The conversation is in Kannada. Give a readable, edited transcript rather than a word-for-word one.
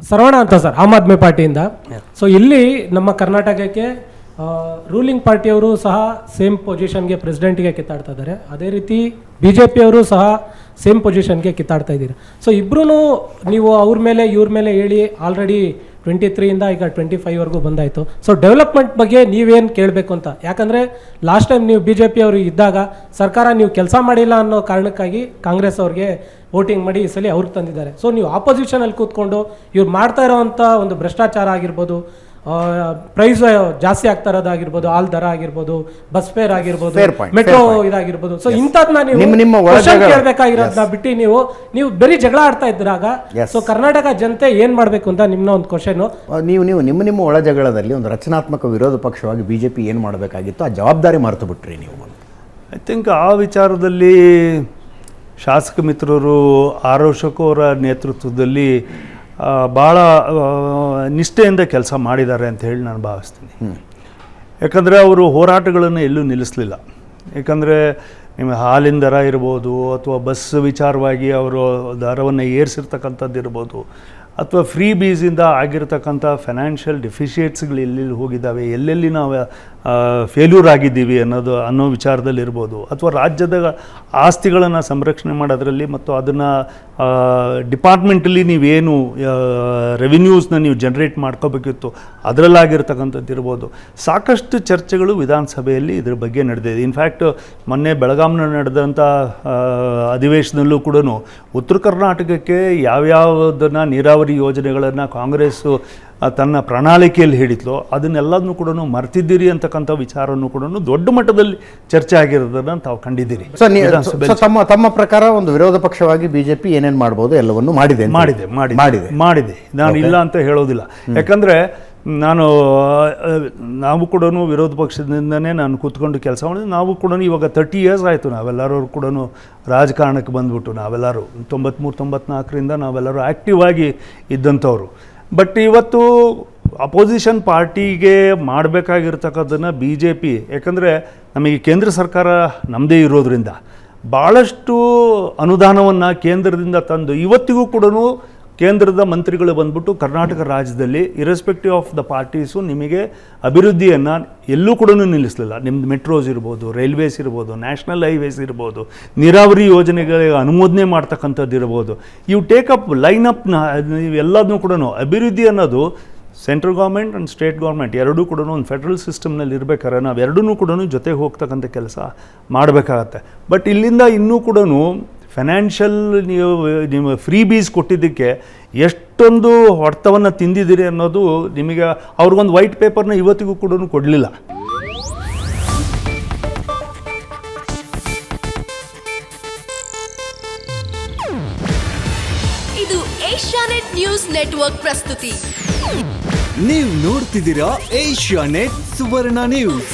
ಸರ್ವಣ ಅಂತ ಸರ್, ಆಮ್ ಆದ್ಮಿ ಪಾರ್ಟಿಯಿಂದ. ಸೊ ಇಲ್ಲಿ ನಮ್ಮ ಕರ್ನಾಟಕಕ್ಕೆ ರೂಲಿಂಗ್ ಪಾರ್ಟಿಯವರು ಸಹ ಸೇಮ್ ಪೊಸಿಷನ್ಗೆ ಪ್ರೆಸಿಡೆಂಟ್ಗೆ ಕಿತ್ತಾಡ್ತಾ ಇದ್ದಾರೆ. ಅದೇ ರೀತಿ BJP ಅವರು ಸಹ ಸೇಮ್ ಪೊಸಿಷನ್ಗೆ ಕಿತ್ತಾಡ್ತಾ ಇದ್ದೀರಿ. ಸೊ ಇಬ್ಬರೂ ನೀವು ಅವ್ರ ಮೇಲೆ ಇವ್ರ ಮೇಲೆ ಹೇಳಿ ಆಲ್ರೆಡಿ 23ಇಂದ ಈಗ 25ವರೆಗೂ ಬಂದಾಯಿತು. ಸೊ ಡೆವಲಪ್ಮೆಂಟ್ ಬಗ್ಗೆ ನೀವೇನು ಕೇಳಬೇಕು ಅಂತ, ಯಾಕಂದರೆ ಲಾಸ್ಟ್ ಟೈಮ್ ನೀವು BJP ಅವರು ಇದ್ದಾಗ ಸರ್ಕಾರ ನೀವು ಕೆಲಸ ಮಾಡಿಲ್ಲ ಅನ್ನೋ ಕಾರಣಕ್ಕಾಗಿ ಕಾಂಗ್ರೆಸ್ ಅವ್ರಿಗೆ ವೋಟಿಂಗ್ ಮಾಡಿ ಈ ಸಲ ಅವ್ರಿಗೆ ತಂದಿದ್ದಾರೆ. ಸೊ ನೀವು ಆಪೋಸಿಷನಲ್ಲಿ ಕೂತ್ಕೊಂಡು ಇವ್ರು ಮಾಡ್ತಾ ಇರೋವಂಥ ಒಂದು ಭ್ರಷ್ಟಾಚಾರ ಆಗಿರ್ಬೋದು, ಪ್ರೈಸ್ ಜಾಸ್ತಿ ಆಗ್ತಾ ಇರೋದಾಗಿರ್ಬೋದು, ಹಾಲ್ ದರ ಆಗಿರ್ಬೋದು, ಬಸ್ ಫೇರ್ ಆಗಿರ್ಬೋದು, ಮೆಟ್ರೋ ಇದಾಗಿರ್ಬೋದು. ಸೊ ಇಂಥದ್ನ ನೀವು ಕೇಳಬೇಕಾಗಿರೋದನ್ನ ಬಿಟ್ಟು ನೀವು ಬರೀ ಜಗಳ ಆಡ್ತಾ ಇದ್ರಾಗ ಸೊ ಕರ್ನಾಟಕ ಜನತೆ ಏನ್ ಮಾಡ್ಬೇಕು ಅಂತ ನಿಮ್ನ ಒಂದು ಕ್ವಶನ್. ನೀವು ನಿಮ್ಮ ಒಳ ಜಗಳದಲ್ಲಿ ಒಂದು ರಚನಾತ್ಮಕ ವಿರೋಧ ಪಕ್ಷವಾಗಿ BJP ಏನು ಮಾಡಬೇಕಾಗಿತ್ತು, ಆ ಜವಾಬ್ದಾರಿ ಮರೆತು ಬಿಟ್ರಿ ನೀವು. ಐ ಥಿಂಕ್ ಆ ವಿಚಾರದಲ್ಲಿ ಶಾಸಕ ಮಿತ್ರರು ಆರೋಶಕ್ ಅವರ ನೇತೃತ್ವದಲ್ಲಿ ಭಾಳ ನಿಷ್ಠೆಯಿಂದ ಕೆಲಸ ಮಾಡಿದ್ದಾರೆ ಅಂತ ಹೇಳಿ ನಾನು ಭಾವಿಸ್ತೀನಿ. ಯಾಕಂದರೆ ಅವರು ಹೋರಾಟಗಳನ್ನು ಎಲ್ಲೂ ನಿಲ್ಲಿಸಲಿಲ್ಲ. ಯಾಕಂದರೆ ನಿಮ್ಮ ಹಾಲಿನ ದರ ಇರ್ಬೋದು, ಅಥವಾ ಬಸ್ ವಿಚಾರವಾಗಿ ಅವರು ದರವನ್ನು ಏರಿಸಿರ್ತಕ್ಕಂಥದ್ದು ಇರ್ಬೋದು, ಅಥವಾ ಫ್ರೀ ಬೀಸಿಂದ ಆಗಿರ್ತಕ್ಕಂಥ ಫೈನಾನ್ಷಿಯಲ್ ಡೆಫಿಷಿಯೇಟ್ಸ್ಗಳು ಎಲ್ಲೆಲ್ಲಿ ಹೋಗಿದ್ದಾವೆ, ಎಲ್ಲೆಲ್ಲಿ ನಾವು ಫೇಲ್ಯೂರ್ ಆಗಿದ್ದೀವಿ ಅನ್ನೋ ವಿಚಾರದಲ್ಲಿರ್ಬೋದು, ಅಥವಾ ರಾಜ್ಯದ ಆಸ್ತಿಗಳನ್ನು ಸಂರಕ್ಷಣೆ ಮಾಡೋದ್ರಲ್ಲಿ ಮತ್ತು ಅದನ್ನು ಡಿಪಾರ್ಟ್ಮೆಂಟಲ್ಲಿ ನೀವೇನು ರೆವಿನ್ಯೂಸ್ನ ನೀವು ಜನ್ರೇಟ್ ಮಾಡ್ಕೋಬೇಕಿತ್ತು ಅದರಲ್ಲಾಗಿರ್ತಕ್ಕಂಥದ್ದು ಇರ್ಬೋದು. ಸಾಕಷ್ಟು ಚರ್ಚೆಗಳು ವಿಧಾನಸಭೆಯಲ್ಲಿ ಇದ್ರ ಬಗ್ಗೆ ನಡೆದಿದೆ. ಇನ್ಫ್ಯಾಕ್ಟ್ ಮೊನ್ನೆ ಬೆಳಗಾಂನ ನಡೆದಂಥ ಅಧಿವೇಶನದಲ್ಲೂ ಕೂಡ ಉತ್ತರ ಕರ್ನಾಟಕಕ್ಕೆ ಯಾವ್ಯಾವುದನ್ನು ನೀರಾವರಿ ಯೋಜನೆಗಳನ್ನು ಕಾಂಗ್ರೆಸ್ಸು ತನ್ನ ಪ್ರಣಾಳಿಕೆಯಲ್ಲಿ ಹೇಳಿದ್ಲು ಅದನ್ನೆಲ್ಲದನ್ನು ಕೂಡ ಮರ್ತಿದ್ದೀರಿ ಅಂತಕ್ಕಂಥ ವಿಚಾರನೂ ಕೂಡ ದೊಡ್ಡ ಮಟ್ಟದಲ್ಲಿ ಚರ್ಚೆ ಆಗಿರೋದನ್ನು ತಾವು ಕಂಡಿದ್ದೀರಿ. ತಮ್ಮ ಪ್ರಕಾರ ಒಂದು ವಿರೋಧ ಪಕ್ಷವಾಗಿ BJP ಏನೇನು ಮಾಡ್ಬೋದು ಎಲ್ಲವನ್ನು ಮಾಡಿದೆ. ನಾನು ಇಲ್ಲ ಅಂತ ಹೇಳೋದಿಲ್ಲ. ಯಾಕಂದರೆ ನಾವು ಕೂಡ ವಿರೋಧ ಪಕ್ಷದಿಂದನೇ ನಾನು ಕೂತ್ಕೊಂಡು ಕೆಲಸ ಮಾಡಿದ್ವಿ. ನಾವು ಕೂಡ ಇವಾಗ 30 years ಆಯಿತು ನಾವೆಲ್ಲರೂ ಕೂಡ ರಾಜಕಾರಣಕ್ಕೆ ಬಂದ್ಬಿಟ್ಟು. ನಾವೆಲ್ಲರೂ 93-94ರಿಂದ ನಾವೆಲ್ಲರೂ ಆ್ಯಕ್ಟಿವ್ ಆಗಿ ಇದ್ದಂಥವ್ರು. ಬಟ್ ಇವತ್ತು ಅಪೋಸಿಷನ್ ಪಾರ್ಟಿಗೆ ಮಾಡಬೇಕಾಗಿರ್ತಕ್ಕಂಥದ್ದನ್ನು BJP, ಯಾಕಂದರೆ ನಮಗೆ ಕೇಂದ್ರ ಸರ್ಕಾರ ನಮ್ಮದೇ ಇರೋದ್ರಿಂದ ಭಾಳಷ್ಟು ಅನುದಾನವನ್ನು ಕೇಂದ್ರದಿಂದ ತಂದು ಇವತ್ತಿಗೂ ಕೂಡ ಕೇಂದ್ರದ ಮಂತ್ರಿಗಳು ಬಂದ್ಬಿಟ್ಟು ಕರ್ನಾಟಕ ರಾಜ್ಯದಲ್ಲಿ ಇರೆಸ್ಪೆಕ್ಟಿವ್ ಆಫ್ ದ ಪಾರ್ಟೀಸು ನಿಮಗೆ ಅಭಿವೃದ್ಧಿಯನ್ನು ಎಲ್ಲೂ ಕೂಡ ನಿಲ್ಲಿಸಲಿಲ್ಲ. ನಿಮ್ಮದು ಮೆಟ್ರೋಸ್ ಇರ್ಬೋದು, ರೈಲ್ವೇಸ್ ಇರ್ಬೋದು, ನ್ಯಾಷನಲ್ ಹೈವೇಸ್ ಇರ್ಬೋದು, ನೀರಾವರಿ ಯೋಜನೆಗಳಿಗೆ ಅನುಮೋದನೆ ಮಾಡ್ತಕ್ಕಂಥದ್ದು ಇರ್ಬೋದು. ಇವು ಟೇಕಪ್ ಲೈನಪ್ನ ಎಲ್ಲದನ್ನೂ ಕೂಡ ಅಭಿವೃದ್ಧಿ ಅನ್ನೋದು central government and state government ಎರಡೂ ಕೂಡ ಒಂದು ಫೆಡ್ರಲ್ ಸಿಸ್ಟಮ್ನಲ್ಲಿ ಇರಬೇಕಾದ್ರೆ ನಾವು ಎರಡೂ ಕೂಡ ಜೊತೆಗೆ ಹೋಗ್ತಕ್ಕಂಥ ಕೆಲಸ ಮಾಡಬೇಕಾಗತ್ತೆ. ಬಟ್ ಇಲ್ಲಿಂದ ಇನ್ನೂ ಕೂಡ ಫೈನಾನ್ಷಿಯಲ್ ನೀವು ಫ್ರೀ ಬೀಸ್ ಕೊಟ್ಟಿದ್ದಕ್ಕೆ ಎಷ್ಟೊಂದು ಹೊಡೆತವನ್ನು ತಿಂದಿದ್ದೀರಿ ಅನ್ನೋದು ನಿಮಗೆ ಅವ್ರಿಗೊಂದು ವೈಟ್ ಪೇಪರ್ನ ಇವತ್ತಿಗೂ ಕೂಡ ಕೊಡಲಿಲ್ಲ. ಇದು ಏಷ್ಯಾನೆಟ್ ನ್ಯೂಸ್ ನೆಟ್ವರ್ಕ್ ಪ್ರಸ್ತುತಿ. ನೀವು ನೋಡ್ತಿದ್ದೀರಾ ಏಷ್ಯಾನೆಟ್ ಸುವರ್ಣ ನ್ಯೂಸ್.